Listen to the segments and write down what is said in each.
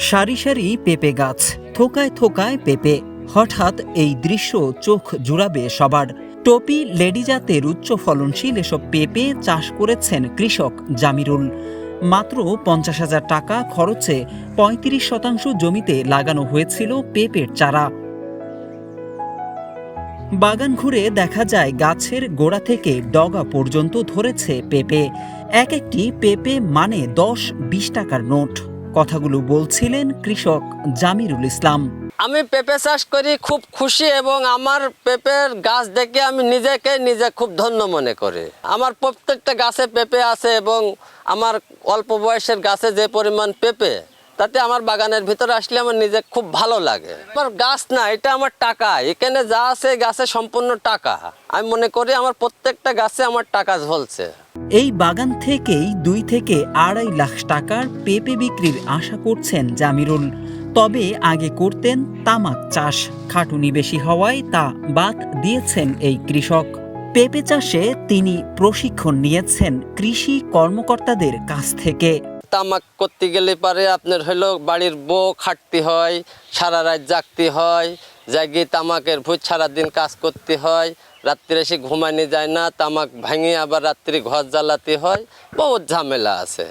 সারি সারি পেঁপে গাছ, থোকায় থোকায় পেঁপে। হঠাৎ এই দৃশ্য চোখ জুড়াবে সবার। টপি লেডি জাতের উচ্চ ফলনশীল এসব পেঁপে চাষ করেছেন কৃষক জামিরুল। মাত্র 50,000 টাকা খরচে 35% জমিতে লাগানো হয়েছিল পেঁপের চারা। বাগান ঘুরে দেখা যায় গাছের গোড়া থেকে ডগা পর্যন্ত ধরেছে পেঁপে। এক একটি পেঁপে মানে 10-20 টাকার নোট। কথাগুলো বলছিলেন কৃষক জামিরুল ইসলাম। আমি পেঁপে চাষ করি, খুব খুশি এবং আমার পেঁপের গাছ দেখে আমি নিজে খুব ধন্য মনে করি। আমার প্রত্যেকটা গাছে পেঁপে আছে এবং আমার অল্প বয়সের গাছে যে পরিমাণ পেঁপে, তাতে আমার বাগানের ভিতরে আসলে আমার নিজে খুব ভালো লাগে। আমার গাছ না, এটা আমার টাকা। এখানে যা আছে গাছে সম্পূর্ণ টাকা। আমি মনে করি আমার প্রত্যেকটা গাছে আমার টাকা ঝলছে। এই বাগান থেকেই 2 থেকে 2.5 লাখ টাকার পেঁপে বিক্রির আশা করছেন জামিরুল। তবে আগে করতেন তামাক চাষ। খাটুনি বেশি হওয়ায় তা বাদ দিয়েছেন এই কৃষক। পেঁপে চাষে তিনি প্রশিক্ষণ নিয়েছেন কৃষি কর্মকর্তাদের কাছ থেকে। তামাক করতে গেলে পারে আপনার হলো বাড়ির বউ খাটতে হয়, সারা রাত জাগতে হয়, জাগিয়ে তামাকের ভূত সারাদিন কাজ করতে হয়, রাত্রে এসে ঘুমানো যায় না, তামাক ভাঙিয়ে আবার রাত্রি ঘর জ্বালাতে হয়, বহুত ঝামেলা আছে।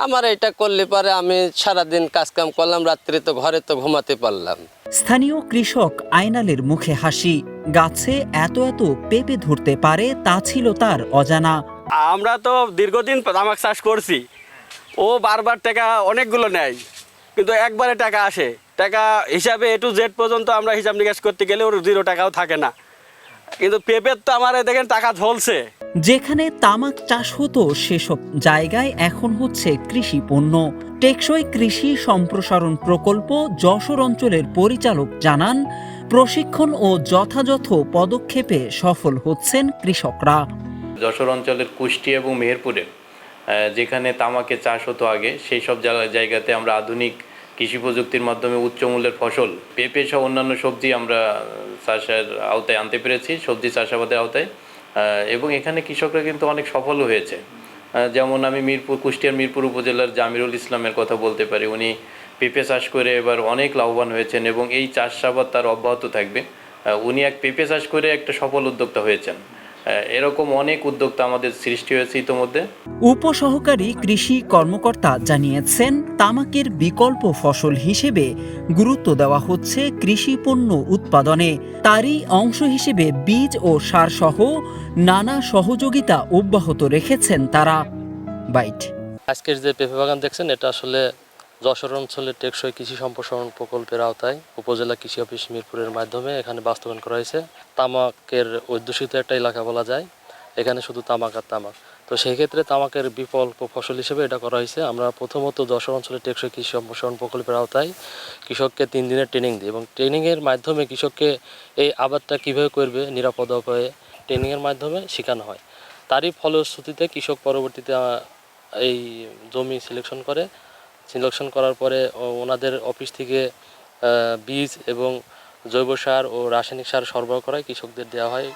আমার এটা করলে পারে আমি সারাদিন কাজকাম করলাম, রাত্রি তো ঘরে তো ঘুমাতে পারলাম। স্থানীয় কৃষক আইনালের মুখে হাসি। গাছে এত এত পেঁপে ধরতে পারে তা ছিল তার অজানা। আমরা তো দীর্ঘদিন তামাক চাষ করছি, ও বারবার টাকা অনেকগুলো নেয়, কিন্তু একবারে টাকা আসে। টাকা হিসাবে A to Z পর্যন্ত আমরা হিসাব নিকাশ করতে গেলে ওর 0 টাকাও থাকে না। কিন্তু পেঁপের তো আমার দেখেন টাকা ঝলছে। যেখানে তামাক চাষ হতো সেসব জায়গায় এখন হচ্ছে কৃষি পণ্য। টেকসই কৃষি সম্প্রসারণ প্রকল্প যশোর অঞ্চলের পরিচালক জানান, প্রশিক্ষণ ও যথাযথ পদক্ষেপে সফল হচ্ছেন কৃষকরা। যশোর অঞ্চলের কুষ্টিয়া এবং মেহেরপুরে যেখানে তামাকের চাষ হতো আগে, সেই সব জায়গাতে আমরা আধুনিক কৃষি প্রযুক্তির মাধ্যমে উচ্চমূল্যের ফসল পেঁপে সহ অন্যান্য সবজি আমরা চাষের আওতায় আনতে পেরেছি, সবজি চাষাবাদের আওতায়। এবং এখানে কৃষকরা কিন্তু অনেক সফলও হয়েছে। যেমন আমি কুষ্টিয়ার মিরপুর উপজেলার জামিরুল ইসলামের কথা বলতে পারি। উনি পেঁপে চাষ করে এবার অনেক লাভবান হয়েছেন এবং এই চাষাবাদ তার অব্যাহত থাকবে। উনি এক পেঁপে চাষ করে একটা সফল উদ্যোক্তা হয়েছেন। এরকম অনেক উদ্যোক্তা আমাদের সৃষ্টি হয়েছে ইতোমধ্যে। উপসহকারী কৃষি কর্মকর্তা জানিয়েছেন, তামাকের বিকল্প ফসল হিসেবে গুরুত্ব দেওয়া হচ্ছে কৃষি পণ্য উৎপাদনে। তারই অংশ হিসেবে বীজ ও সার সহ নানা সহযোগিতা অব্যাহত রেখেছেন তারা। বাইট। আজকের যে পেঁপে বাগান দেখছেন, এটা আসলে যশোর অঞ্চলের টেকসই কৃষি সম্প্রসারণ প্রকল্পের আওতায় উপজেলা কৃষি অফিস মিরপুরের মাধ্যমে এখানে বাস্তবায়ন করা হয়েছে। তামাকের অধ্যুষিত একটা এলাকা বলা যায়, এখানে শুধু তামাক আর তামাক। তো সেই ক্ষেত্রে তামাকের বিকল্প ফসল হিসেবে এটা করা হয়েছে। আমরা প্রথমত যশোর অঞ্চলের টেকসই কৃষি সম্প্রসারণ প্রকল্পের আওতায় কৃষককে 3 দিনের ট্রেনিং দিই এবং ট্রেনিংয়ের মাধ্যমে কৃষককে এই আবাদটা কীভাবে করবে নিরাপদ উপায়ে ট্রেনিংয়ের মাধ্যমে শেখানো হয়। তারই ফলশ্রুতিতে কৃষক পরবর্তীতে এই জমি সিলেকশন করার পরে ওনাদের অফিস থেকে বীজ এবং জৈব সার ও রাসায়নিক সার সরবরাহ করায় কৃষকদের দেওয়া হয়।